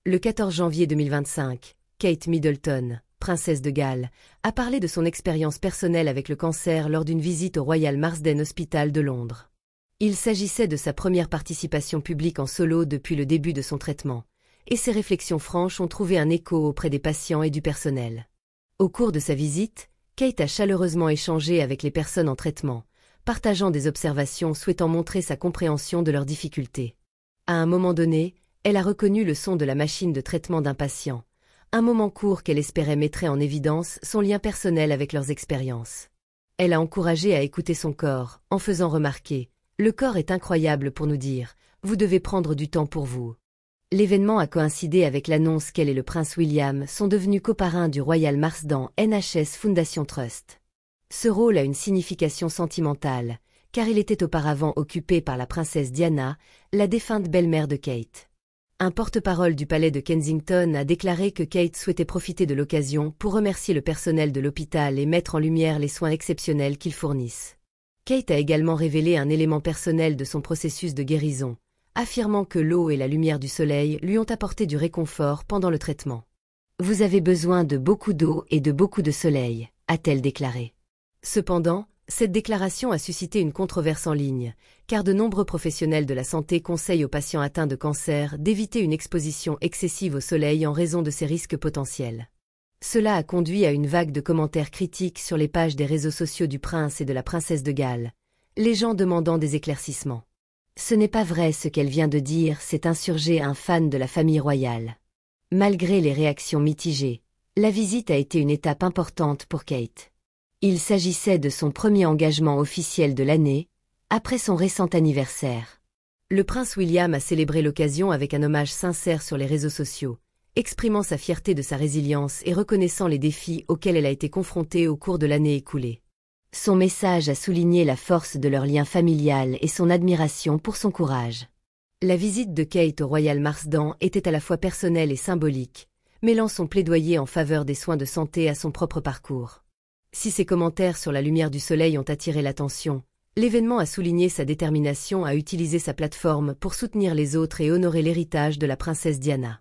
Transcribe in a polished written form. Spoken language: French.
Le 14 janvier 2025, Kate Middleton, princesse de Galles, a parlé de son expérience personnelle avec le cancer lors d'une visite au Royal Marsden Hospital de Londres. Il s'agissait de sa première participation publique en solo depuis le début de son traitement, et ses réflexions franches ont trouvé un écho auprès des patients et du personnel. Au cours de sa visite, Kate a chaleureusement échangé avec les personnes en traitement, partageant des observations souhaitant montrer sa compréhension de leurs difficultés. À un moment donné, elle a reconnu le son de la machine de traitement d'un patient, un moment court qu'elle espérait mettrait en évidence son lien personnel avec leurs expériences. Elle a encouragé à écouter son corps, en faisant remarquer « Le corps est incroyable pour nous dire, vous devez prendre du temps pour vous ». L'événement a coïncidé avec l'annonce qu'elle et le prince William sont devenus coparrains du Royal Marsden NHS Foundation Trust. Ce rôle a une signification sentimentale, car il était auparavant occupé par la princesse Diana, la défunte belle-mère de Kate. Un porte-parole du palais de Kensington a déclaré que Kate souhaitait profiter de l'occasion pour remercier le personnel de l'hôpital et mettre en lumière les soins exceptionnels qu'ils fournissent. Kate a également révélé un élément personnel de son processus de guérison, affirmant que l'eau et la lumière du soleil lui ont apporté du réconfort pendant le traitement. « Vous avez besoin de beaucoup d'eau et de beaucoup de soleil », a-t-elle déclaré. Cependant, cette déclaration a suscité une controverse en ligne, car de nombreux professionnels de la santé conseillent aux patients atteints de cancer d'éviter une exposition excessive au soleil en raison de ses risques potentiels. Cela a conduit à une vague de commentaires critiques sur les pages des réseaux sociaux du prince et de la princesse de Galles, les gens demandant des éclaircissements. « Ce n'est pas vrai ce qu'elle vient de dire », s'est insurgé un fan de la famille royale. Malgré les réactions mitigées, la visite a été une étape importante pour Kate. Il s'agissait de son premier engagement officiel de l'année, après son récent anniversaire. Le prince William a célébré l'occasion avec un hommage sincère sur les réseaux sociaux, exprimant sa fierté de sa résilience et reconnaissant les défis auxquels elle a été confrontée au cours de l'année écoulée. Son message a souligné la force de leur lien familial et son admiration pour son courage. La visite de Kate au Royal Marsden était à la fois personnelle et symbolique, mêlant son plaidoyer en faveur des soins de santé à son propre parcours. Si ses commentaires sur la lumière du soleil ont attiré l'attention, l'événement a souligné sa détermination à utiliser sa plateforme pour soutenir les autres et honorer l'héritage de la princesse Diana.